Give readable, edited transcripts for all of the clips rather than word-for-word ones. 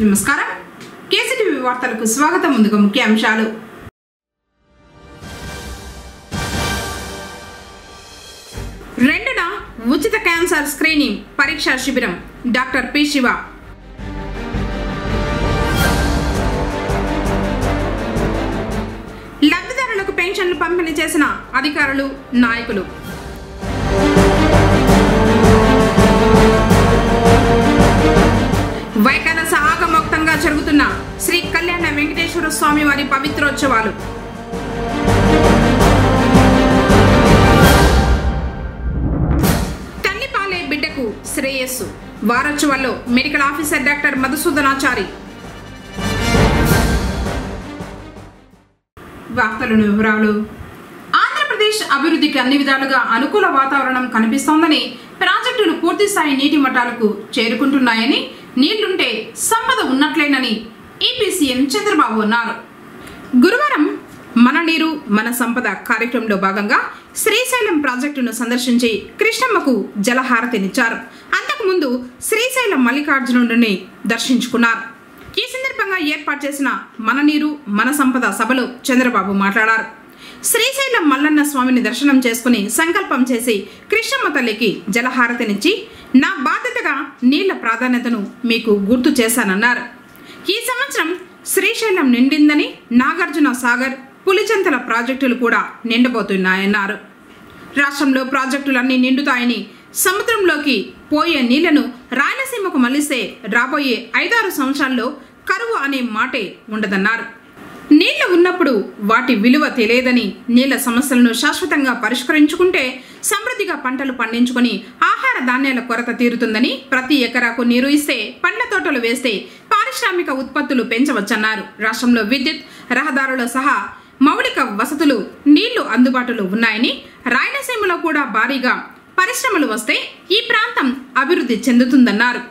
నమస్కారం. కేసీటీవీ వార్తలకు స్వాగతం. ముందుగా ముఖ్యాంశాలు. రెండున ఉచిత క్యాన్సర్ స్క్రీనింగ్ పరీక్షా శిబిరం డాక్టర్ పి. శివ. లబ్ధిదారులకు పెన్షన్లు పంపిణీ చేసిన అధికారులు, నాయకులు. వైకానస ఆగమోక్తంగా జరుగుతున్న శ్రీ కళ్యాణ వెంకటేశ్వర స్వామి వారి పవిత్రోత్సవాలు. తల్లిపాలే బిడ్డకు శ్రేయస్సు వారోత్సవాల్లో మెడికల్ ఆఫీసర్ డాక్టర్ మధుసూదనాచారి. వార్తలను వివరాలు. ఆంధ్రప్రదేశ్ అభివృద్ధికి అన్ని విధాలుగా అనుకూల వాతావరణం కనిపిస్తోందని, ప్రాజెక్టులు పూర్తి స్థాయి నీటి మట్టాలకు చేరుకుంటున్నాయని, నీళ్లుంటే సంపద ఉన్నట్లేనని ఏపీ సీఎం చంద్రబాబు అన్నారు. గురువారం మన నీరు మన సంపద కార్యక్రమంలో భాగంగా శ్రీశైలం ప్రాజెక్టును సందర్శించి కృష్ణమ్మకు జలహారతినిచ్చారు. అంతకుముందు శ్రీశైలం మల్లికార్జునుడిని దర్శించుకున్నారు. ఈ సందర్భంగా ఏర్పాటు చేసిన మన నీరు మన సంపద సభలో చంద్రబాబు మాట్లాడారు. శ్రీశైలం మల్లన్న స్వామిని దర్శనం చేసుకుని సంకల్పం చేసి కృష్ణమ్మ తల్లికి జలహారతినిచ్చి నా బాధ్యతగా నీళ్ల ప్రాధాన్యతను మీకు గుర్తు చేశానన్నారు. ఈ సంవత్సరం శ్రీశైలం నిండిందని, నాగార్జున సాగర్, పులిచెంతల ప్రాజెక్టులు కూడా నిండబోతున్నాయన్నారు. రాష్ట్రంలో ప్రాజెక్టులన్నీ నిండుతాయని, సముద్రంలోకి పోయే నీళ్లను రాయలసీమకు మళ్లిస్తే రాబోయే 5-6 సంవత్సరాల్లో కరువు అనే మాటే ఉండదన్నారు. నీళ్లు ఉన్నప్పుడు వాటి విలువ తెలియదని, నీళ్ల సమస్యలను శాశ్వతంగా పరిష్కరించుకుంటే సమృద్ధిగా పంటలు పండించుకుని ఆహార ధాన్యాల కొరత తీరుతుందని, ప్రతి ఎకరాకు నీరు ఇస్తే, పండ్ల తోటలు వేస్తే పారిశ్రామిక ఉత్పత్తులు పెంచవచ్చన్నారు. రాష్ట్రంలో విద్యుత్, రహదారుల సహా మౌలిక వసతులు, నీళ్లు అందుబాటులో ఉన్నాయని, రాయలసీమలో కూడా భారీగా పరిశ్రమలు వస్తే ఈ ప్రాంతం అభివృద్ధి చెందుతుందన్నారు.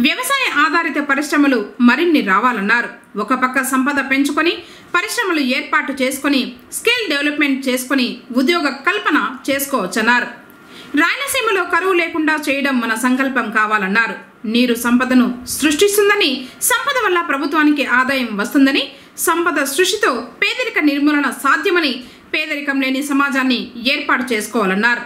వ్యవసాయ ఆధారిత పరిశ్రమలు మరిన్ని రావాలన్నారు. ఒక పక్క సంపద పెంచుకొని పరిశ్రమలు ఏర్పాటు చేసుకుని స్కిల్ డెవలప్మెంట్ చేసుకుని ఉద్యోగ కల్పన చేసుకోవచ్చన్నారు. రాయలసీమలో కరువు లేకుండా చేయడం మన సంకల్పం కావాలన్నారు. నీరు సంపదను సృష్టిస్తుందని, సంపద వల్ల ప్రభుత్వానికి ఆదాయం వస్తుందని, సంపద సృష్టితో పేదరిక నిర్మూలన సాధ్యమని, పేదరికం లేని సమాజాన్ని ఏర్పాటు చేసుకోవాలన్నారు.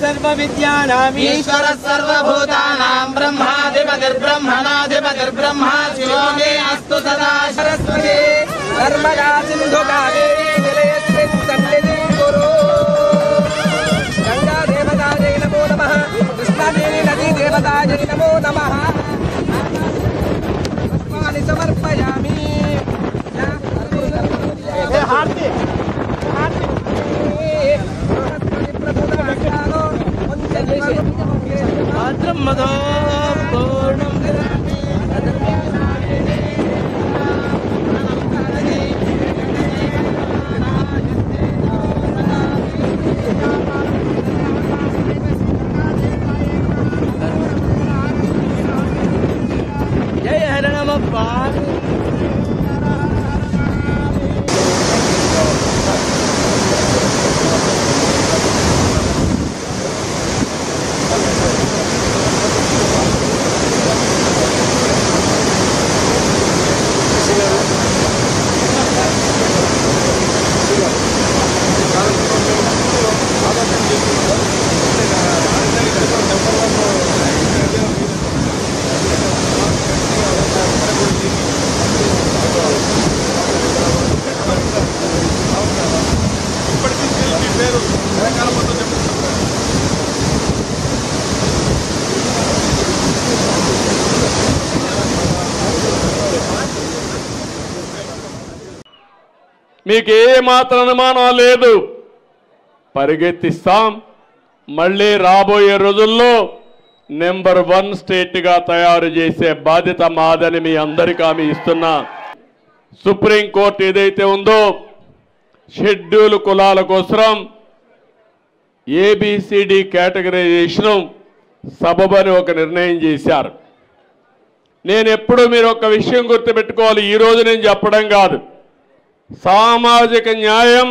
సర్వ విద్యానాం ఈశ్వర సర్వభూతానాం బ్రహ్మాధిపతిర్బ్రహ్మణాధిపతిర్బ్రహ్మ శివోమే అస్తు సదా సరస్వతి నర్మదా సింధు కావేరీ జలేస్మిన్ సన్నిధిం కురు. గంగా దేవతాయై నమో నమః, కృష్ణాదేవి నదీ దేవతాయై నమో నమః. పుష్పాణి సమర్పయామి. జయ హర నమ పార్వతీ. మీకు ఏ మాత్రం అనుమానం లేదు, పరిగెత్తిస్తాం. మళ్ళీ రాబోయే రోజుల్లో నెంబర్ 1 స్టేట్గా తయారు చేసే బాధ్యత మాదని మీ అందరికీ హామీ ఇస్తున్నా. సుప్రీంకోర్టు ఏదైతే ఉందో షెడ్యూల్ కులాల కోసం ABCD కేటగరైజేషన్ సబబని ఒక నిర్ణయం చేశారు. నేను ఎప్పుడు మీరు ఒక విషయం గుర్తుపెట్టుకోవాలి, ఈ రోజు నేను చెప్పడం కాదు, సామాజిక న్యాయం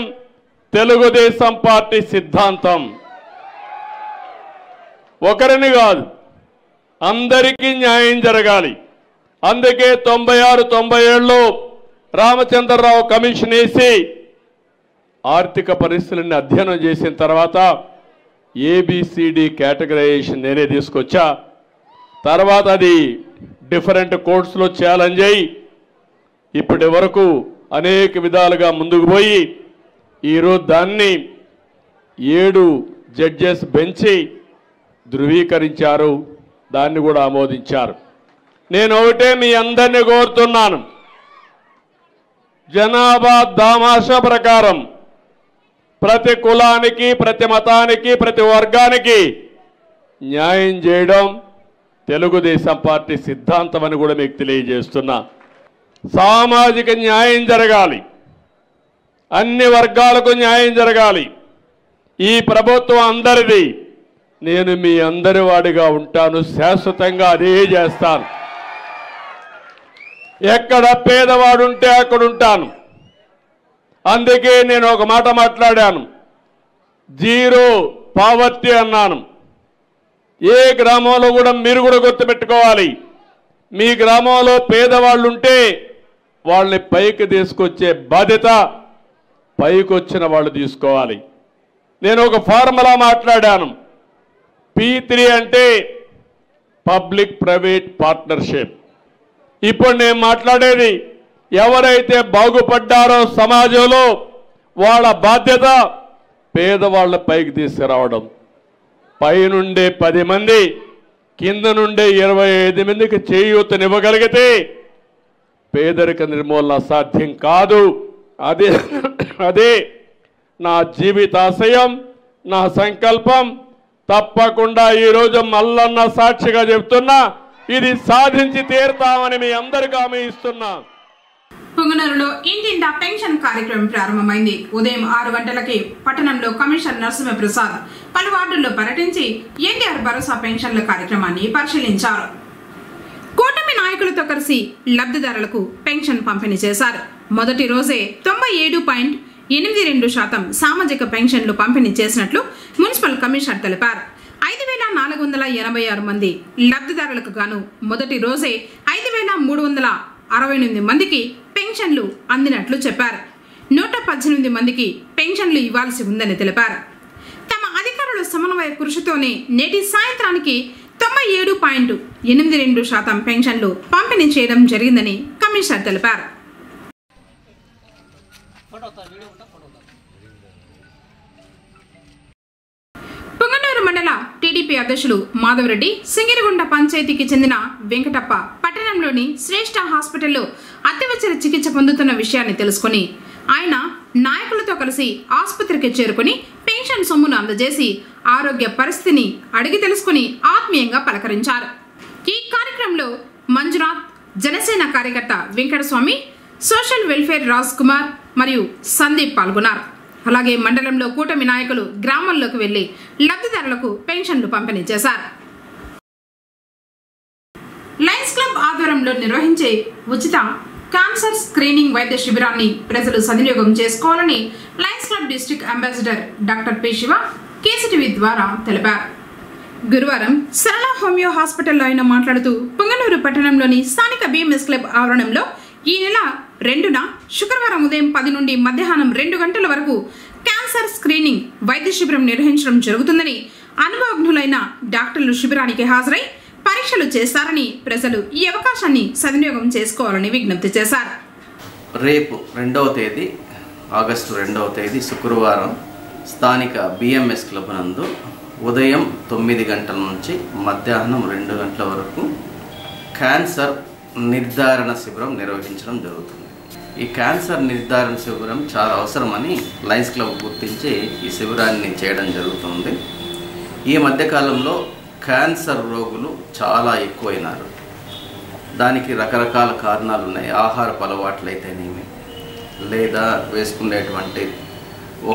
తెలుగుదేశం పార్టీ సిద్ధాంతం. ఒకరిని కాదు, అందరికీ న్యాయం జరగాలి. అందుకే 96, 97లో రామచంద్రరావు కమిషన్ వేసి ఆర్థిక పరిస్థితులను అధ్యయనం చేసిన తర్వాత ఏబిసిడి కేటగరైజేషన్ నేనే తీసుకొచ్చా. తర్వాత అది డిఫరెంట్ కోర్ట్స్లో ఛాలెంజ్ అయ్యి ఇప్పటి వరకు అనేక విధాలుగా ముందుకు పోయి ఈరోజు దాన్ని 7 జడ్జెస్ బెంచి ధృవీకరించారు, దాన్ని కూడా ఆమోదించారు. నేను ఒకటే మీ అందరినీ కోరుతున్నాను, జనాభా దామాషా ప్రకారం ప్రతి కులానికి, ప్రతి మతానికి, ప్రతి వర్గానికి న్యాయం చేయడం తెలుగుదేశం పార్టీ సిద్ధాంతం అని కూడా మీకు తెలియజేస్తున్నా. సామాజిక న్యాయం జరగాలి, అన్ని వర్గాలకు న్యాయం జరగాలి. ఈ ప్రభుత్వం అందరిది, నేను మీ అందరి వాడిగా ఉంటాను, శాశ్వతంగా అదే చేస్తాను. ఎక్కడ పేదవాడు ఉంటే అక్కడ ఉంటాను. అందుకే నేను ఒక మాట మాట్లాడాను, జీరో పావర్టీ అన్నాను. ఏ గ్రామంలో కూడా మీరు కూడా గుర్తుపెట్టుకోవాలి, మీ గ్రామంలో పేదవాళ్ళు ఉంటే వాళ్ళని పైకి తీసుకొచ్చే బాధ్యత పైకి వచ్చిన వాళ్ళు తీసుకోవాలి. నేను ఒక ఫార్ములా మాట్లాడాను, P3 అంటే పబ్లిక్ ప్రైవేట్ పార్ట్నర్షిప్. ఇప్పుడు నేను మాట్లాడేది ఎవరైతే బాగుపడ్డారో సమాజంలో వాళ్ళ బాధ్యత పేదవాళ్ళ పైకి తీసుకురావడం. పైనుండే 10 మంది, కింద నుండే 25 మందికి చేయూతనివ్వగలిగితే పేదరిక నిర్మూలన సాధ్యం కాదు. అదే నా జీవితాశయం, నా సంకల్పం. తప్పకుండా ఈరోజు మల్లన్న సాక్షిగా చెప్తున్నా, ఇది సాధించి తీరుతామని మీ అందరికీ హామీ ఇస్తున్నా. పుంగనూరులో ఇంటింటా పెన్షన్ కార్యక్రమం ప్రారంభమైంది. ఉదయం 6 గంటలకి పట్టణంలో కమిషనర్ నరసింహప్రసాద్ పలు వార్డుల్లో పర్యటించి ఎన్టీఆర్ భరోసా పెన్షన్ల కార్యక్రమాన్ని పరిశీలించారు. కూటమి నాయకులతో కలిసి లబ్ధిదారులకు పెన్షన్ పంపిణీ చేశారు. మొదటి రోజే 97.82% సామాజిక పెన్షన్లు పంపిణీ చేసినట్లు మున్సిపల్ కమిషనర్ తెలిపారు. 5,486 మంది లబ్ధిదారులకు గాను మొదటి రోజే 5,368 మందికి పెన్షన్లు అందినట్లు చెప్పారు. 118 మందికి పెన్షన్లు ఇవ్వాల్సి ఉందని తెలిపారు. తమ అధికారుల సమన్వయ కృషితోనే నేటి సాయంత్రానికి 97.82% పెన్షన్లు పంపిణీ చేయడం జరిగిందని కమిషనర్ తెలిపారు. పుంగనూరు మండల టీడీపీ అధ్యక్షులు మాధవరెడ్డి సింగిరిగుండ పంచాయతీకి చెందిన వెంకటప్ప పట్టణంలోని శ్రేష్ఠ హాస్పిటల్లో అత్యవసర చికిత్స పొందుతున్న విషయాన్ని తెలుసుకుని ఆయన నాయకులతో కలిసి ఆసుపత్రికి చేరుకుని పెన్షన్ సొమ్మును అందజేసి ఆరోగ్య పరిస్థితిని అడిగి తెలుసుకుని ఆత్మీయంగా పలకరించారు. ఈ కార్యక్రమంలో మంజునాథ్, జనసేన కార్యకర్త వెంకటస్వామి, సోషల్ వెల్ఫేర్ రాజ్ కుమార్ మరియు సందీప్ పాల్గొన్నారు. అలాగే మండలంలో కూటమి నాయకులు గ్రామాల్లోకి వెళ్లి లబ్ధిదారులకు పెన్షన్లు పంపిణీ చేశారు. లయన్స్ క్లబ్ ఆధ్వర్యంలో నిర్వహించే ఉచిత క్యాన్సర్ స్క్రీనింగ్ వైద్య శిబిరాన్ని ప్రజలు సద్వినియోగం చేసుకోవాలని Lions club district ambassador doctor P Shiva KCTV ద్వారా తెలిపారు. గురువారం సరళ హోమియో హాస్పిటల్లో ఆయన మాట్లాడుతూ పుంగనూరు పట్టణంలోని స్థానిక బిఎంఎస్ క్లబ్ ఆవరణంలో ఈ నెల 2న శుక్రవారం ఉదయం 10 నుండి మధ్యాహ్నం 2 గంటల వరకు క్యాన్సర్ స్క్రీనింగ్ వైద్య శిబిరం నిర్వహించడం జరుగుతుందని, అనుభవజ్ఞులైన డాక్టర్లు శిబిరానికి హాజరై పరీక్షలు చేస్తారని ప్రజలు ఈ అవకాశాన్ని సద్వినియోగం చేసుకోవాలని విజ్ఞప్తి చేశారు. రేపు 2వ తేదీ ఆగస్టు 2వ తేదీ శుక్రవారం స్థానిక బిఎంఎస్ క్లబ్ నందు ఉదయం 9 గంటల నుంచి మధ్యాహ్నం 2 గంటల వరకు క్యాన్సర్ నిర్ధారణ శిబిరం నిర్వహించడం జరుగుతుంది. ఈ క్యాన్సర్ నిర్ధారణ శిబిరం చాలా అవసరమని లయన్స్ క్లబ్ గుర్తించి ఈ శిబిరాన్ని చేయడం జరుగుతుంది. ఈ మధ్యకాలంలో క్యాన్సర్ రోగులు చాలా ఎక్కువైనారు. దానికి రకరకాల కారణాలు ఉన్నాయి. ఆహారపు అలవాట్లు అయితేనేమి, లేదా వేసుకునేటువంటి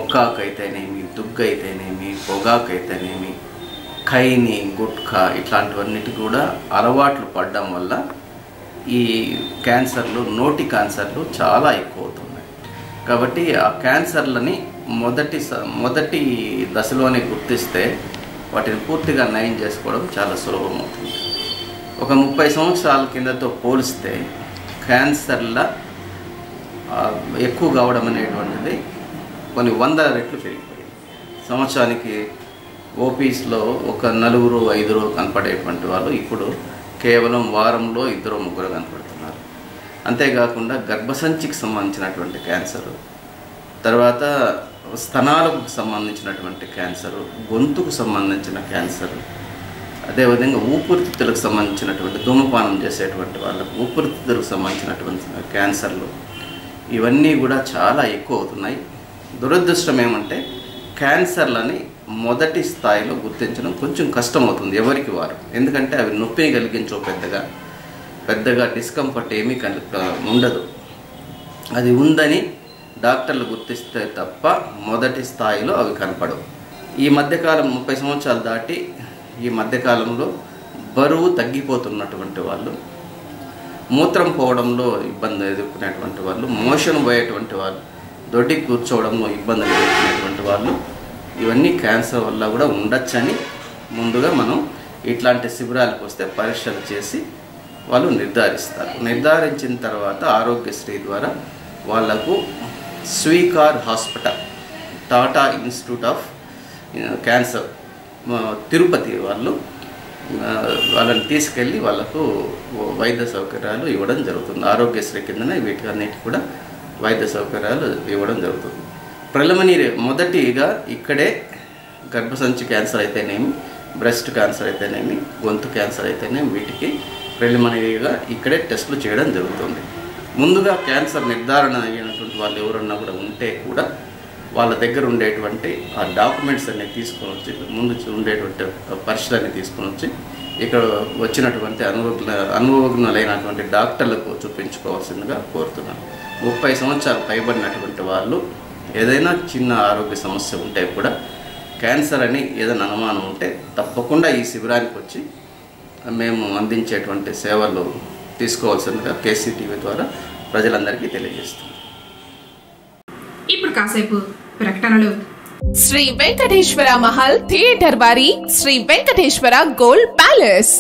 ఒక్కాకు అయితేనేమి, దుగ్గ అయితేనేమి, పొగాకు అయితేనేమి, ఖైని, గుట్కా ఇట్లాంటివన్నిటి కూడా అలవాట్లు పడడం వల్ల ఈ క్యాన్సర్లు, నోటి క్యాన్సర్లు చాలా ఎక్కువ అవుతున్నాయి. కాబట్టి ఆ క్యాన్సర్లని మొదటి దశలోనే గుర్తిస్తే వాటిని పూర్తిగా నయం చేసుకోవడం చాలా సులభమవుతుంది. ఒక 30 సంవత్సరాల కిందతో పోలిస్తే క్యాన్సర్ల ఎక్కువ కావడం అనేటువంటిది కొన్ని 100 రెట్లు పెరిగిపోయింది. సంవత్సరానికి ఓపీస్లో ఒక 4-5 కనపడేటువంటి వాళ్ళు ఇప్పుడు కేవలం వారంలో 2-3 కనపడుతున్నారు. అంతేకాకుండా గర్భసంచికి సంబంధించినటువంటి క్యాన్సరు, తర్వాత స్తనాలకు సంబంధించినటువంటి క్యాన్సరు, గొంతుకు సంబంధించిన క్యాన్సరు, అదేవిధంగా ఊపిరితిత్తులకు సంబంధించినటువంటి ధూమపానం చేసేటువంటి వాళ్ళకు ఊపిరితిత్తులకు సంబంధించినటువంటి క్యాన్సర్లు ఇవన్నీ కూడా చాలా ఎక్కువ అవుతున్నాయి. దురదృష్టం ఏమంటే క్యాన్సర్లని మొదటి స్థాయిలో గుర్తించడం కొంచెం కష్టమవుతుంది ఎవరికి వారు. ఎందుకంటే అవి నొప్పిని కలిగించో పెద్దగా డిస్కంఫర్ట్ ఏమీ ఉండదు. అది ఉందని డాక్టర్లు గుర్తిస్తే తప్ప మొదటి స్థాయిలో అవి కనపడవు. ఈ మధ్యకాలం 30 సంవత్సరాలు దాటి ఈ మధ్యకాలంలో బరువు తగ్గిపోతున్నటువంటి వాళ్ళు, మూత్రం పోవడంలో ఇబ్బంది ఎదుర్కొనేటువంటి వాళ్ళు, మోషన్ పోయేటువంటి వాళ్ళు, దొడ్డికి కూర్చోవడంలో ఇబ్బందులు ఎదుర్కొనేటువంటి వాళ్ళు, ఇవన్నీ క్యాన్సర్ వల్ల కూడా ఉండొచ్చని ముందుగా మనం ఇట్లాంటి శిబిరాలకు వస్తే పరీక్షలు చేసి వాళ్ళు నిర్ధారిస్తారు. నిర్ధారించిన తర్వాత ఆరోగ్యశ్రీ ద్వారా వాళ్లకు Sweekar hospital, Tata institute of cancer Tirupati వాళ్ళని తీసుకెళ్ళి వాళ్ళకు వైద్య సౌకర్యాలు ఇవ్వడం జరుగుతుంది. ఆరోగ్యశ్రీ కిందనే వీటన్నిటి కూడా వైద్య సౌకర్యాలు ఇవ్వడం జరుగుతుంది. ప్రిలిమినరీ మొదటిగా ఇక్కడే గర్భసంచి క్యాన్సర్ అయితేనేమి, బ్రెస్ట్ క్యాన్సర్ అయితేనేమి, గొంతు క్యాన్సర్ అయితేనేమి వీటికి ప్రిలిమినరీగా ఇక్కడే టెస్టులు చేయడం జరుగుతుంది. ముందుగా క్యాన్సర్ నిర్ధారణ అయినటువంటి వాళ్ళు ఎవరన్నా కూడా ఉంటే కూడా వాళ్ళ దగ్గర ఉండేటువంటి ఆ డాక్యుమెంట్స్ అన్నీ తీసుకొని వచ్చి, ముందు ఉండేటువంటి పరీక్షలన్నీ తీసుకొని వచ్చి ఇక్కడ వచ్చినటువంటి అనుభవజ్ఞులైనటువంటి డాక్టర్లకు చూపించుకోవాల్సిందిగా కోరుతున్నాను. 30 సంవత్సరాలు పైబడినటువంటి వాళ్ళు ఏదైనా చిన్న ఆరోగ్య సమస్య ఉంటే కూడా, క్యాన్సర్ అని ఏదైనా అనుమానం ఉంటే తప్పకుండా ఈ శిబిరానికి వచ్చి మేము అందించేటువంటి సేవలు తీసుకోవాల్సిందిగా కేసీటీవీ ద్వారా ప్రజలందరికీ తెలియజేస్తున్నాం. ఇప్పుడు కాసేపు ప్రకటనలు. శ్రీ వెంకటేశ్వర మహల్ థియేటర్ వారి శ్రీ వెంకటేశ్వర గోల్డ్ ప్యాలెస్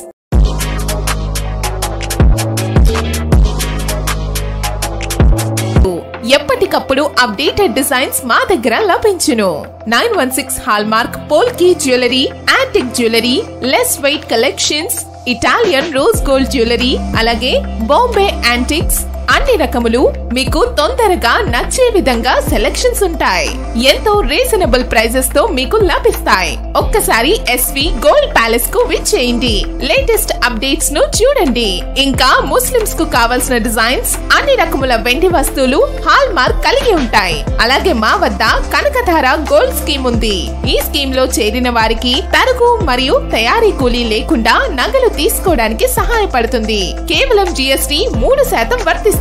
ఎప్పటికప్పుడు అప్డేటెడ్ డిజైన్స్ మా దగ్గర లభించును. 916 hallmark polki jewellery, antique jewellery, less weight collections, Italian rose gold jewellery, అలాగే బాంబే యాంటిక్స్ అన్ని రకములు మీకు తొందరగా నచ్చే విధంగా సెలెక్షన్స్ ఉంటాయి. ఎంతో రీజనబుల్ ప్రైజెస్ తో మీకు లభిస్తాయి. ఒక్కసారి ఎస్వి గోల్డ్ ప్యాలెస్ కు విచ్చేయండి. లేటెస్ట్ అప్డేట్స్ ను చూడండి. ఇంకా ముస్లిమ్స్ కు కావాల్సిన డిజైన్స్, అన్ని రకముల వెండి వస్తువులు హాల్ మార్క్ కలిగి ఉంటాయి. అలాగే మా వద్ద కనకధార గోల్డ్ స్కీమ్ ఉంది. ఈ స్కీమ్ లో చేరిన వారికి తరుగు మరియు తయారీ కూలీ లేకుండా నగలు తీసుకోవడానికి సహాయపడుతుంది. కేవలం GST 3% వర్తిస్తుంది.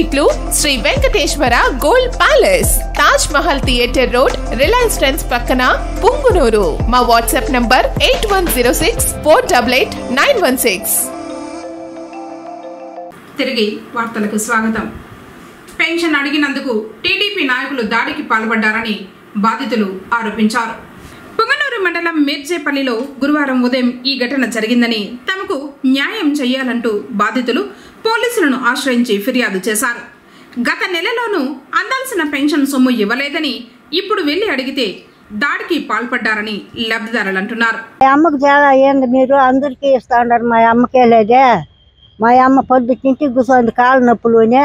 ఇట్లు Shri Venkateswara gold palace, Taj Mahal theatre road, Reliance Trends పక్కన, పుంగునూరు. మా వాట్సాప్ నంబర్ 8106488916. తిరిగి వార్తలకు స్వాగతం. పెన్షన్ అడిగినందుకు టీడీపీ నాయకులు దాడికి పాల్పడ్డారని బాధితులు ఆరోపించారు. పుంగనూరు మండలం మేర్చేపల్లిలో గురువారం ఉదయం ఈ ఘటన జరిగిందని, తమకు న్యాయం చేయాలంటూ బాధితులు పోలీసులను ఆశ్రయించి ఫిర్యాదు చేశారు. గత నెలలోనూ అందాల్సిన పెన్షన్ సొమ్ము ఇవ్వలేదని, ఇప్పుడు వెళ్లి అడిగితే దాడికి పాల్పడ్డారని లబ్ధిదారులు అంటున్నారు. మా అమ్మకు చాలా ఏంది, మీరు అందరికీ ఇస్తా ఉన్నారు, మా అమ్మకే లేదే, మా అమ్మ పొద్దుటింటి కూర్చోండి కాళ్ళ నొప్పులునే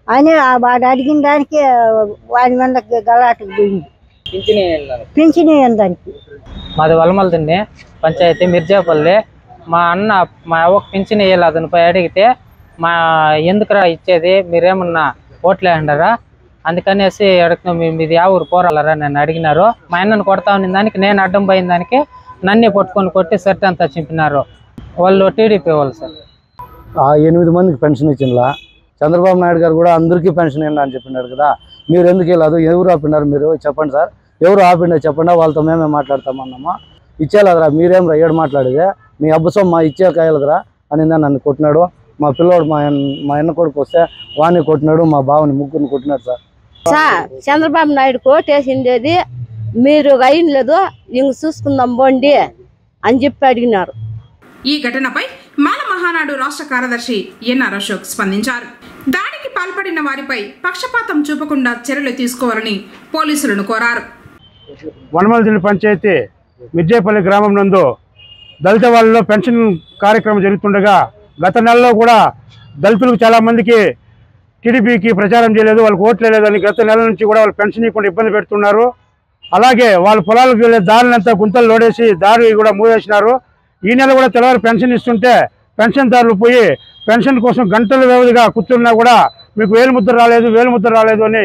అని వాడు అడిగిన దానికి వాడి మీద గలాటకు పోయింది. పింఛని దానికి మాది వలమలదండి పంచాయతీ మిర్జాపల్లి. మా అన్న మా అవ్వకు పింఛని వేయాలి, అతను పోయి అడిగితే మా ఎందుకురా ఇచ్చేది, మీరేమన్నా ఓట్లు వేయండారా, అందుకనేసి అడుగుతున్నాం, మీది ఆ ఊరు పోరాలరా నన్ను అడిగినారు. మా అన్నను కొడతా ఉన్న దానికి నేను అడ్డం పోయిన దానికి నన్నే పట్టుకొని కొట్టి షర్ట్ అంతా చింపినారు. వాళ్ళు టీడీపీ వాళ్ళు సార్. 8 మందికి పెన్షన్ ఇచ్చిందా, చంద్రబాబు నాయుడు గారు కూడా అందరికీ పెన్షన్ ఇవ్వండి అని చెప్పినారు కదా, మీరు ఎందుకు వెళ్ళదు, ఎవరు ఆపినారు మీరు చెప్పండి సార్, ఎవరు ఆపిండే చెప్పండి, వాళ్ళతో మేమే మాట్లాడతామన్నామా, ఇచ్చేలేదురా మీరేం రా ఏడు మాట్లాడేదే, మీ అబ్బసం మా ఇచ్చే కాయలదురా అని నన్ను కొట్టినాడు. మా పిల్లోడు మా అన్న కొడుకు వస్తే వాడిని కొట్టినాడు, మా బావని ముగ్గురిని కొట్టినాడు సార్. చంద్రబాబు నాయుడు కోటేసిండేది మీరు అయిన లేదు, ఇంక చూసుకుందాం బోండి అని చెప్పి అడిగినారు. ఈ ఘటనపై మానవ మహానాడు రాష్ట్ర కార్యదర్శి ఎన్ఆర్ అశోక్ స్పందించారు. దాడికి పాల్పడిన వారిపై పక్షపాతం చూపకుండా చర్యలు తీసుకోవాలని పోలీసులను కోరారు. వనమలదిల్లి పంచాయతీ మిర్జేపల్లి గ్రామం నందు దళిత వాళ్ళలో పెన్షన్ కార్యక్రమం జరుగుతుండగా గత నెలలో కూడా దళితులకు చాలామందికి టీడీపీకి ప్రచారం చేయలేదు, వాళ్ళకి ఓట్లు లేదని గత నెల నుంచి కూడా వాళ్ళు పెన్షన్ ఇవ్వకుండా ఇబ్బంది పెడుతున్నారు. అలాగే వాళ్ళ పొలాలకు వెళ్ళే దారులంతా గుంతలు లోడేసి దారి కూడా మూవేసినారు. ఈ నెల కూడా తెల్లవారు పెన్షన్ ఇస్తుంటే పెన్షన్దారులు పోయి పెన్షన్ కోసం గంటల వ్యవధిగా కూర్చున్నా కూడా మీకు వేలుముద్ర రాలేదు అని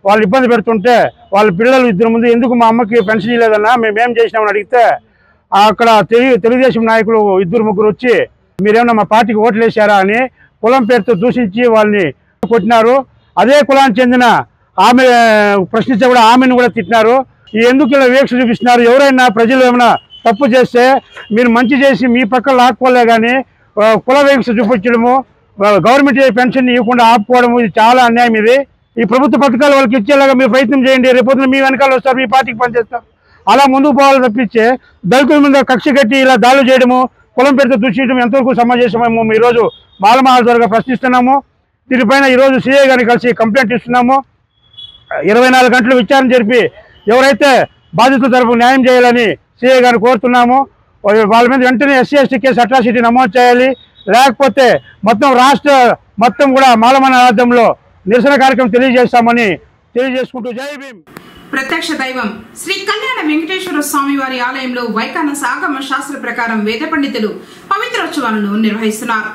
వాళ్ళు ఇబ్బంది పెడుతుంటే వాళ్ళ పిల్లలు ఇద్దరు ముందు ఎందుకు మా అమ్మకి పెన్షన్ ఇవ్వలేదన్నా మేమేం చేసినామని అడిగితే అక్కడ తెలుగుదేశం నాయకులు ఇద్దరు ముగ్గురు వచ్చి మీరేమన్నా మా పార్టీకి ఓట్లు వేశారా అని కులం పేరుతో దూషించి వాళ్ళని కొట్టినారు. అదే కులానికి చెందిన ఆమె ప్రశ్నించే కూడా ఆమెను కూడా తిట్టినారు. ఎందుకు ఇలా వివక్ష చూపిస్తున్నారు? ఎవరైనా ప్రజలు ఏమైనా తప్పు చేస్తే మీరు మంచి చేసి మీ పక్కన లాక్కోలే కానీ కుల వివక్ష చూపించడము, గవర్నమెంట్ పెన్షన్ ఇవ్వకుండా ఆపుకోవడము ఇది చాలా అన్యాయం. ఇది ఈ ప్రభుత్వ పథకాలు వాళ్ళకి ఇచ్చేలాగా మీరు ప్రయత్నం చేయండి. రేపొద్దున మీ వెనకాల వస్తారు, మీ పార్టీకి పనిచేస్తారు. అలా ముందుకు పోవాలి తప్పించే దళితుల మీద కక్ష కట్టి ఇలా దాడులు చేయడము, కులం పేరుతో దూషించడం ఎంతవరకు సమాజమేమో ఈరోజు బాలమహాల్ ద్వారా ప్రశ్నిస్తున్నాము. దీనిపైన ఈరోజు సిఐ గారిని కలిసి కంప్లైంట్ ఇస్తున్నాము. 24 గంటలు విచారణ జరిపి ఎవరైతే బాధితుల తరపు న్యాయం చేయాలని సిఐ గారిని కోరుతున్నాము. వాళ్ళ మీద వెంటనే SC/ST కేసు అట్రాసిటీ నమోదు చేయాలి. లేకపోతే మొత్తం రాష్ట్ర మొత్తం కూడా మాలమన ఆధ్వర్యంలో నిరసన కార్యక్రమం తెలియజేసుకుంటూ జై భీమ్. ప్రత్యక్ష దైవం శ్రీ కళ్యాణ వెంకటేశ్వర స్వామి వారి ఆలయంలో వైఖానస ఆగమ శాస్త్ర ప్రకారం వేద పండితులు పవిత్రోత్సవాలను నిర్వహిస్తున్నారు.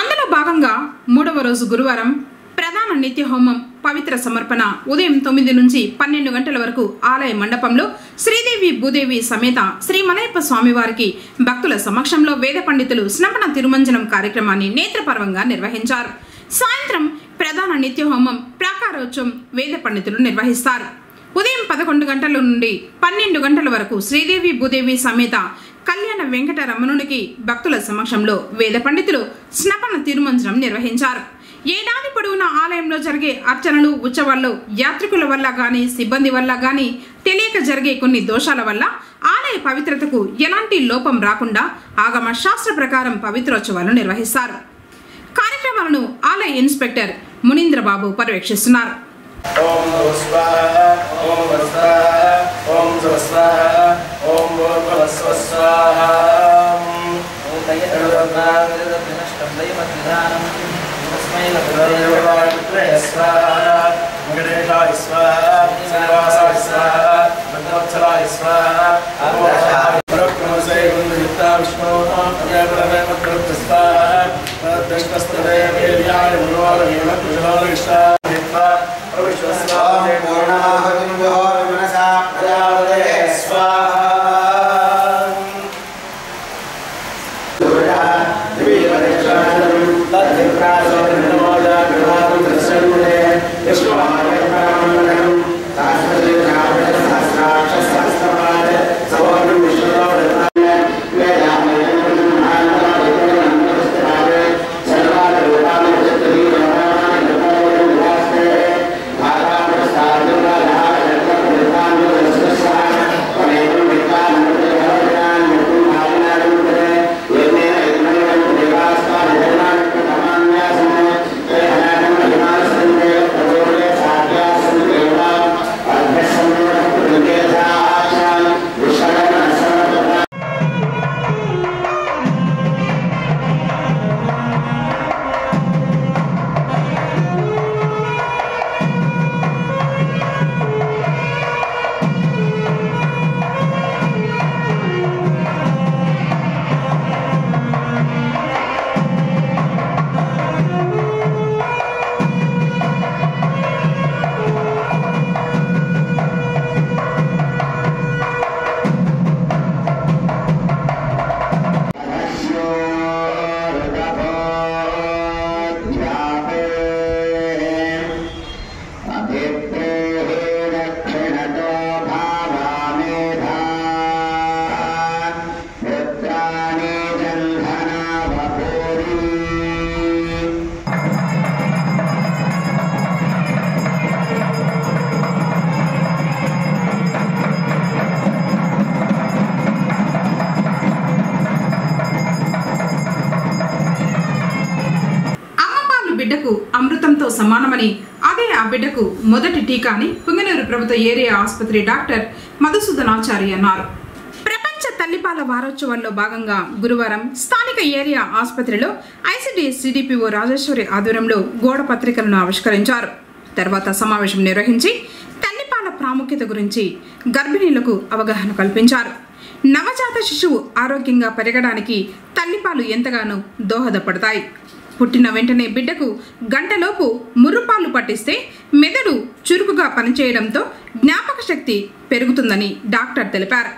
అందులో భాగంగా 3వ రోజు గురువారం ప్రధాన నిత్య హోమం పవిత్ర సమర్పణ ఉదయం 9 నుంచి 12 గంటల వరకు ఆలయ మండపంలో శ్రీదేవి భూదేవి సమేత శ్రీ మలయప్ప స్వామివారికి భక్తుల సమక్షంలో వేద పండితులు స్నపన తిరుమంజనం కార్యక్రమాన్ని నేత్రపర్వంగా నిర్వహించారు. సాయంత్రం ప్రధాన నిత్య హోమం ప్రాకారోత్సవం వేద పండితులు నిర్వహిస్తారు. ఉదయం 11 గంటల నుండి 12 గంటల వరకు శ్రీదేవి భూదేవి సమేత కళ్యాణ వెంకట రమణునికి భక్తుల సమక్షంలో వేద పండితులు స్నపన తిరుమంజనం నిర్వహించారు. ఏడాది పొడవునా ఆలయంలో జరిగే అర్చనలు ఉత్సవాల్లో యాత్రికుల వల్ల గాని సిబ్బంది వల్ల గాని తెలియక జరిగే కొన్ని దోషాల వల్ల ఆలయ పవిత్రతకు ఎలాంటి లోపం రాకుండా ఆగమ శాస్త్ర ప్రకారం పవిత్రోత్సవాలు నిర్వహిస్తారు. కార్యక్రమాలను ఆలయ ఇన్స్పెక్టర్ మునీంద్రబాబు పర్యవేక్షిస్తున్నారు. Thank you. సమానమని, అదే ఆ బిడ్డకు మొదటి టీకా అని పుంగనూరు ప్రభుత్వ ఏరియా ఆసుపత్రి డాక్టర్ మధుసూదనాచారి అన్నారు. ప్రపంచ తల్లిపాల వారోత్సవాల్లో భాగంగా గురువారం స్థానిక ఏరియా ఆసుపత్రిలో ఐసిడిఎస్ సిడిపిఓ రాజేశ్వరి ఆధ్వర్యంలో గోడ పత్రికలను ఆవిష్కరించారు. తర్వాత సమావేశం నిర్వహించి తల్లిపాల ప్రాముఖ్యత గురించి గర్భిణీలకు అవగాహన కల్పించారు. నవజాత శిశువు ఆరోగ్యంగా పెరగడానికి తల్లిపాలు ఎంతగానో దోహదపడతాయి. పుట్టిన వెంటనే బిడ్డకు గంటలోపు ముర్రుపాలు పట్టిస్తే మెదడు చురుకుగా పనిచేయడంతో జ్ఞాపక శక్తి పెరుగుతుందని డాక్టర్ తెలిపారు.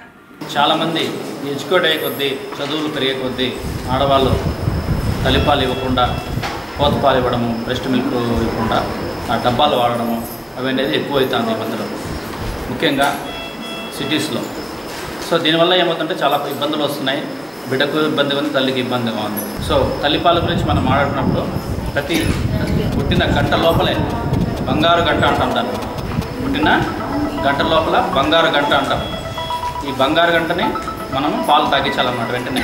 చాలామంది ఎడ్యుకేట్ అయ్యే కొద్దీ, చదువులు పెరిగే కొద్దీ ఆడవాళ్ళు తల్లిపాలు ఇవ్వకుండా పోతపాలు ఇవ్వడము, బ్రెస్ట్ మిల్క్ ఇవ్వకుండా ఆ డబ్బాలు వాడడము అవనేది ఎక్కువ అవుతుంది ఈ మధ్యలో, ముఖ్యంగా సిటీస్లో. సో దీనివల్ల ఏమవుతుందంటే చాలా ఇబ్బందులు వస్తున్నాయి. బిడ్డకు ఇబ్బందిగా ఉంది, తల్లికి ఇబ్బందిగా ఉంది. సో తల్లిపాల గురించి మనం మాట్లాడినప్పుడు ప్రతి పుట్టిన గంట లోపలే బంగారు గంట అంటాం దాన్ని. పుట్టిన గంట లోపల బంగారు గంట అంటాం. ఈ బంగారు గంటని మనము పాలు తాగించాలన్నమాట వెంటనే.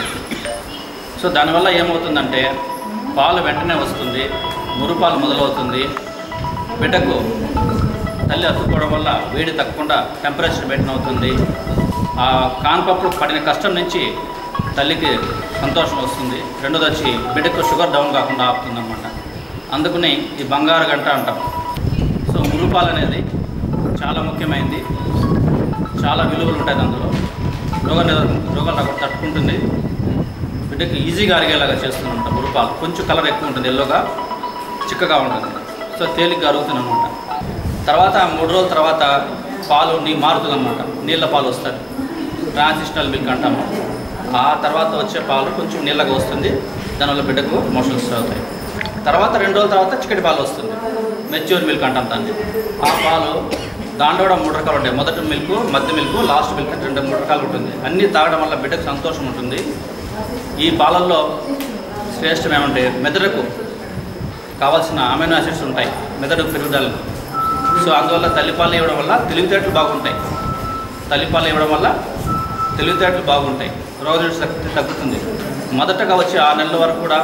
సో దానివల్ల ఏమవుతుందంటే పాలు వెంటనే వస్తుంది, మురుపాలు మొదలవుతుంది. బిడ్డకు తల్లి అతుక్కోవడం వల్ల వేడి తగ్గకుండా టెంపరేచర్ మెయింటైన్ అవుతుంది. ఆ కాన్పప్పుడు పడిన కష్టం నుంచి తల్లికి సంతోషం వస్తుంది. రెండోది వచ్చి బిడ్డకు షుగర్ డౌన్ కాకుండా ఆపుతుంది అన్నమాట. అందుకని ఈ బంగారు గంట అంటాం. సో మురుపాలు అనేది చాలా ముఖ్యమైనది, చాలా విలువలు ఉంటాయి అందులో. రోగాలు రాకుండా తట్టుకుంటుంది, బిడ్డకు ఈజీగా అరిగేలాగా చేస్తుందన్నమాట. మురుపాలు కొంచెం కలర్ ఎక్కువ ఉంటుంది, ఎల్లోగా చిక్కగా ఉంటుంది. సో తేలిగ్గా అరుగుతుంది అనమాట. తర్వాత 3 రోజుల తర్వాత పాలు మారుతుంది అనమాట, నీళ్ళ పాలు వస్తాయి, ట్రాన్సిషనల్ మిల్క్ అంటాము. ఆ తర్వాత వచ్చే పాలు కొంచెం నీళ్ళగా వస్తుంది, దానివల్ల బిడ్డకు మోషన్స్ అవుతాయి. తర్వాత 2 రోజుల తర్వాత చిక్కటి పాలు వస్తుంది, మెచ్యూర్ మిల్క్ అంటాం దాన్ని. ఆ పాలు దాంట్లో కూడా 3 రకాలు ఉంటాయి. మొదటి మిల్క్, మధ్య మిల్క్, లాస్ట్ మిల్క్ అని 2-3 రకాలు ఉంటుంది. అన్నీ తాగడం వల్ల బిడ్డకు సంతోషం ఉంటుంది. ఈ పాలల్లో శ్రేష్టం ఏమంటే మెదడుకు కావాల్సిన అమైనో యాసిడ్స్ ఉంటాయి మెదడు పెరుగుదలకు. సో అందువల్ల తల్లిపాలు ఇవ్వడం వల్ల తెలివితేటలు బాగుంటాయి. తల్లిపాలు ఇవ్వడం వల్ల తెలివితేటలు బాగుంటాయి, రోగనిరోధక శక్తి తగ్గుతుంది. మొదటగా వచ్చే 6 నెలల వరకు కూడా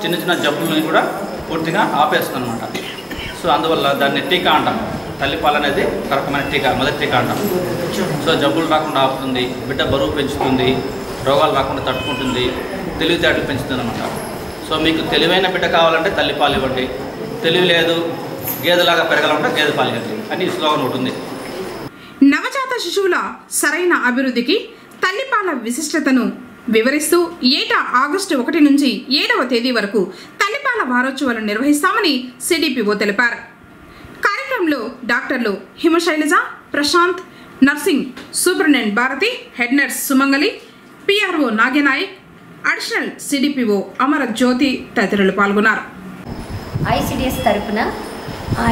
చిన్న చిన్న జబ్బులని కూడా పూర్తిగా ఆపేస్తుంది అనమాట. సో అందువల్ల దాన్ని టీకా అంటాం. తల్లిపాలు అనేది ఒక రకమైన టీకా, మొదటి టీకా అంటాం. సో జబ్బులు రాకుండా ఆపుతుంది, బిడ్డ బరువు పెంచుతుంది, రోగాలు రాకుండా తట్టుకుంటుంది, తెలివితేటలు పెంచుతుంది అనమాట. సో మీకు తెలివైన బిడ్డ కావాలంటే తల్లిపాలు ఇవ్వండి, తెలివి లేదు గేదెలాగా పెరగాలంటే గేదె పాలు ఇవ్వండి అని స్లోగన్ ఉంటుంది. నవజాత శిశువుల సరైన అభివృద్ధికి తల్లిపాల విశిష్టతను వివరిస్తూ ఏటా ఆగస్టు 1 నుంచి 7వ తేదీ వరకు తల్లిపాల వారోత్సవాలు నిర్వహిస్తామని సిడిపిఓ తెలిపారు. కార్యక్రమంలో డాక్టర్లు Himashailaja, Prashant, nursing superintendent Bharathi, head nurse Sumangali, PRO Nagenayak, additional CDPO Amara Jyothi తదితరులు పాల్గొన్నారు. ఐసిడిఎస్ తరపున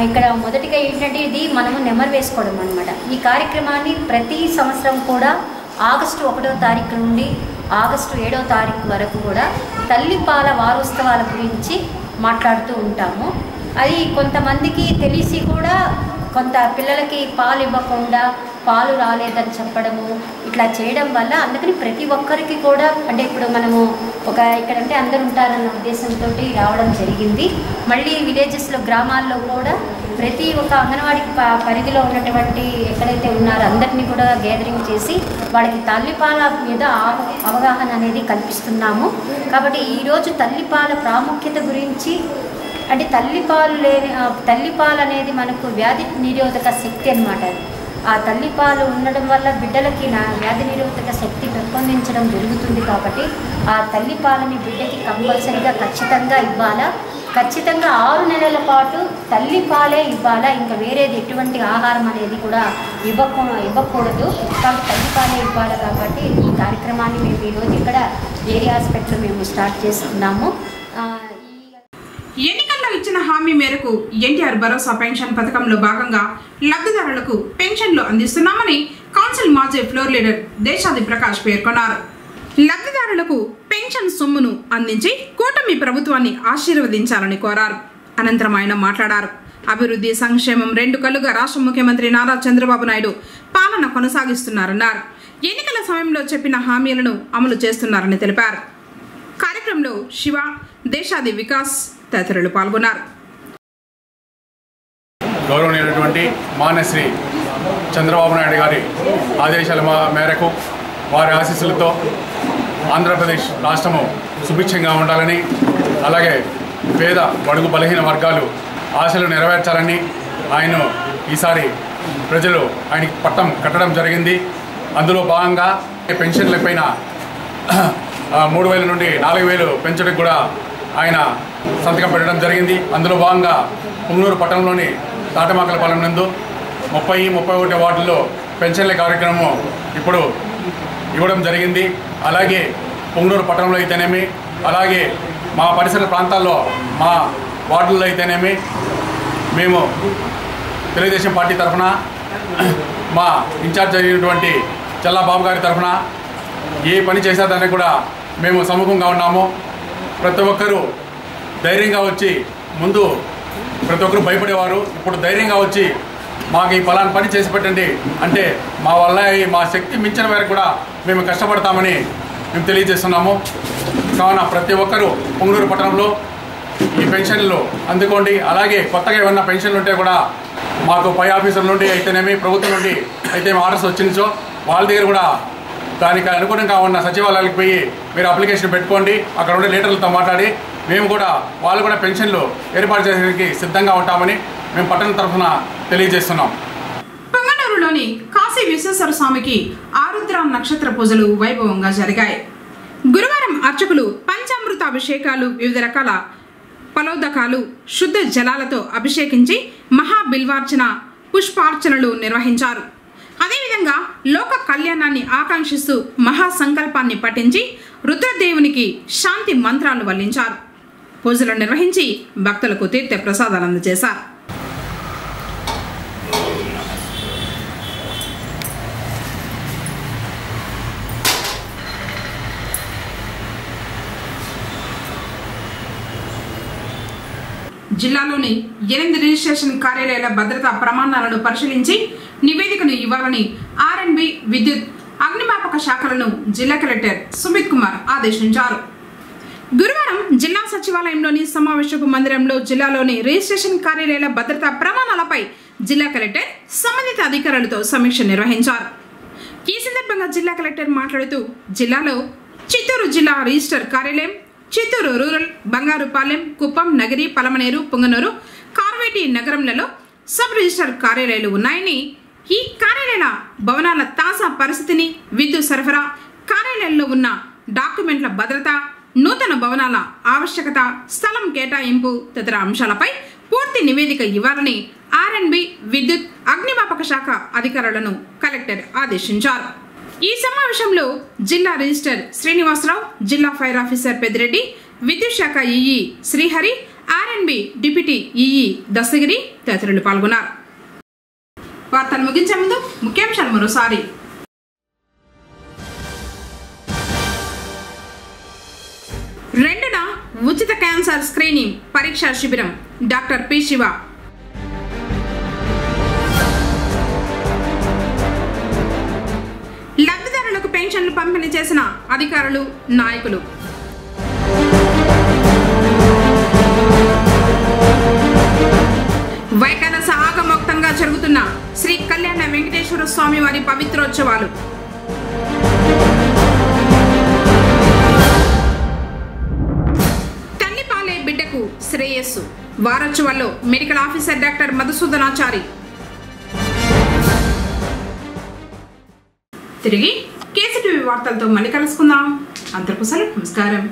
ఇక్కడ మొదటిగా ఏంటంటే ఇది మనము నెమరు వేసుకోవడం అనమాట. ఈ కార్యక్రమాన్ని ప్రతి సంవత్సరం కూడా ఆగస్టు 1వ తారీఖు నుండి ఆగస్టు 7వ తారీఖు వరకు కూడా తల్లిపాల వారోత్సవాల గురించి మాట్లాడుతూ ఉంటాము. అది కొంతమందికి తెలిసి కూడా కొంత పిల్లలకి పాలు ఇవ్వకుండా పాలు రాలేదని చెప్పడము ఇట్లా చేయడం వల్ల అందుకని ప్రతి ఒక్కరికి కూడా అంటే ఇప్పుడు మనము ఇక్కడంటే అందరూ ఉంటారన్న ఉద్దేశంతో రావడం జరిగింది. మళ్ళీ విలేజెస్లో గ్రామాల్లో కూడా ప్రతి ఒక్క అంగన్వాడీ పరిధిలో ఉన్నటువంటి ఎక్కడైతే ఉన్నారో అందరినీ కూడా గ్యాదరింగ్ చేసి వాళ్ళకి తల్లిపాల మీద అవగాహన అనేది కల్పిస్తున్నాము. కాబట్టి ఈరోజు తల్లిపాల ప్రాముఖ్యత గురించి అంటే తల్లిపాలు అనేది మనకు వ్యాధి నిరోధక శక్తి అన్నమాట. ఆ తల్లిపాలు ఉండడం వల్ల బిడ్డలకి వ్యాధి నిరోధక శక్తి పెంపొందించడం జరుగుతుంది. కాబట్టి ఆ తల్లిపాలని బిడ్డకి కంపల్సరీగా ఖచ్చితంగా ఇవ్వాలా. ఖచ్చితంగా 6 నెలల పాటు తల్లిపాలే ఇవ్వాలా, ఇంకా వేరేది ఎటువంటి ఆహారం అనేది కూడా ఇవ్వకూడదు. కాబట్టి తల్లిపాలే ఇవ్వాలి. కాబట్టి ఈ కార్యక్రమాన్ని మేము ఈరోజు ఇక్కడ ఏరియా హాస్పిటల్ మేము స్టార్ట్ చేస్తున్నాము. ఎన్నికల్లో ఇచ్చిన హామీ మేరకు ఎన్టీఆర్ భరోసా పెన్షన్ పథకంలో భాగంగా లబ్ధిదారులకు పెన్షన్లు అందిస్తున్నామని కౌన్సిల్ మాజీ ఫ్లోర్ లీడర్ దేశాది ప్రకాష్ పేర్కొన్నారు. లబ్ధిదారులకు పెన్షన్ సొమ్మును అందించి కూటమి ప్రభుత్వాన్ని ఆశీర్వదించాలని కోరారు. అనంతరం ఆయన మాట్లాడారు. అభివృద్ధి సంక్షేమం 2 కళ్ళుగా రాష్ట్ర ముఖ్యమంత్రి నారా చంద్రబాబు నాయుడు పాలన కొనసాగిస్తున్నారన్నారు. ఎన్నికల సమయంలో చెప్పిన హామీలను అమలు చేస్తున్నారని తెలిపారు. కార్యక్రమంలో శివ, దేశాది వికాస్ తదితరులు పాల్గొన్నారు. గౌరవనీయులైనటువంటి మాన్యశ్రీ చంద్రబాబు నాయుడు గారి ఆదేశాల మేరకు వారి ఆశీస్సులతో ఆంధ్రప్రదేశ్ రాష్ట్రము సుభిక్షంగా ఉండాలని, అలాగే పేద బడుగు బలహీన వర్గాలు ఆశలు నెరవేర్చాలని ఆయన ఈసారి ప్రజలు ఆయనకి పట్టం కట్టడం జరిగింది. అందులో భాగంగా పెన్షన్లపైన 3,000 నుండి 4,000 పెంచడానికి కూడా ఆయన సంతకం పెట్టడం జరిగింది. అందులో భాగంగా పుంగనూరు పట్టణంలోని తాటమాకలపాలెం నందు 30-31 వార్డుల్లో పెన్షన్ల కార్యక్రమం ఇప్పుడు ఇవ్వడం జరిగింది. అలాగే పుంగనూరు పట్టణంలో అయితేనేమి, అలాగే మా పరిసర ప్రాంతాల్లో మా వార్డుల్లో అయితేనేమి మేము తెలుగుదేశం పార్టీ తరఫున మా ఇన్ఛార్జ్ అయినటువంటి చల్లాబాబు గారి తరఫున ఏ పని చేసేదానికి కూడా మేము సముఖంగా ఉన్నాము. ప్రతి ఒక్కరూ ధైర్యంగా వచ్చి, ముందు ప్రతి ఒక్కరు భయపడేవారు, ఇప్పుడు ధైర్యంగా వచ్చి మాకు ఈ ఫలాన్ని పని చేసి పెట్టండి అంటే మా వల్ల మా శక్తి మించిన మేరకు కూడా మేము కష్టపడతామని మేము తెలియజేస్తున్నాము. కావున ప్రతి ఒక్కరూ పుంగనూరు పట్టణంలో ఈ పెన్షన్లు అందుకోండి. అలాగే కొత్తగా ఏమన్నా పెన్షన్లు ఉంటే కూడా మాకు పై ఆఫీసర్ల నుండి అయితేనేమి, ప్రభుత్వం నుండి అయితే ఆర్డర్స్ వచ్చిందో వాళ్ళ దగ్గర కూడా దానికి అనుగుణంగా ఉన్న సచివాలయాలకు పోయి మీరు అప్లికేషన్ పెట్టుకోండి. అక్కడ ఉండే లీడర్లతో మాట్లాడి మేము కూడా వాళ్ళు కూడా పెన్షన్లు ఏర్పాటు చేయడానికి సిద్ధంగా ఉంటామని మేము పట్టణం తరఫున తెలియజేస్తున్నాం. పొంగనూరులోని కాశీ విశ్వేశ్వర స్వామికి ఆరుద్ర నక్షత్ర పూజలు వైభవంగా జరిగాయి. గురువారం అర్చకులు పంచామృత అభిషేకాలు, వివిధ రకాల ఫలోదకాలు, శుద్ధ జలాలతో అభిషేకించి మహాబిల్వార్చన, పుష్పార్చనలు నిర్వహించారు. అదేవిధంగా లోక కళ్యాణాన్ని ఆకాంక్షిస్తూ మహాసంకల్పాన్ని పఠించి రుద్రదేవునికి శాంతి మంత్రాలు వల్లించారు. పూజలు నిర్వహించి భక్తులకు తీర్థ ప్రసాదాలు అందజేశారు. జిల్లాలోని 8 రిజిస్ట్రేషన్ కార్యాలయాల భద్రతా ప్రమాణాలను పరిశీలించి నివేదికను ఇవ్వాలని ఆర్ఎండ్బి, విద్యుత్, అగ్నిమాపక శాఖలను జిల్లా కలెక్టర్ సుమిత్ కుమార్ ఆదేశించారు. గురువారం జిల్లా సచివాలయంలోని సమావేశపు మందిరంలో జిల్లాలోని రిజిస్ట్రేషన్ కార్యాలయాల భద్రతా ప్రమాణాలపై జిల్లా కలెక్టర్ సంబంధిత అధికారులతో సమీక్ష నిర్వహించారు. ఈ సందర్భంగా జిల్లా కలెక్టర్ మాట్లాడుతూ జిల్లాలో చిత్తూరు జిల్లా రిజిస్టర్ కార్యాలయం, చిత్తూరు రూరల్, బంగారుపాలెం, కుప్పం, నగరి, పలమనేరు, పుంగనూరు, కార్వేటి నగరంలలో సబ్ రిజిస్టర్ కార్యాలయాలు ఉన్నాయని, ఈ కార్యాలయాల భవనాల తాజా పరిస్థితిని, విద్యుత్ సరఫరా, కార్యాలయాల్లో ఉన్న డాక్యుమెంట్ల భద్రత, నూతన భవనాల ఆవశ్యకత, స్థలం కేటాయింపు తదితర అంశాలపై పూర్తి నివేదిక ఇవ్వాలని ఆర్ఎండ్బి, విద్యుత్, అగ్నిమాపక శాఖ అధికారులను కలెక్టర్ ఆదేశించారు. ఈ సమావేశంలో జిల్లా రిజిస్టర్ శ్రీనివాసరావు, జిల్లా ఫైర్ ఆఫీసర్ పెద్దిరెడ్డి, విద్యుత్ శాఖ ఈఈ శ్రీహరి, ఆర్ఎండ్బి డిప్యూటీ ఈఈ దస్తగిరి తదితరులు పాల్గొన్నారు. వార్తలు ముగించే ముందు ముఖ్యాంశాలు మరోసారి. రెండున ఉచిత క్యాన్సర్ స్క్రీనింగ్ పరీక్షా శిబిరం, డాక్టర్ పి శివ. లబ్ధిదారులకు పెన్షన్లు పంపిణీ చేసిన అధికారులు, నాయకులు. వైకానస ఆగమోక్తంగా జరుగుతున్న శ్రీ కళ్యాణ వెంకటేశ్వర స్వామి వారి పవిత్రోత్సవాలు. తల్లిపాలే బిడ్డకు శ్రేయస్సు, వారోత్సవాల్లో మెడికల్ ఆఫీసర్ డాక్టర్ మధుసూదనాచారి. తిరిగి కేసీటీవీ వార్తలతో మళ్ళీ కలుసుకుందాం. అందరికీ నమస్కారం.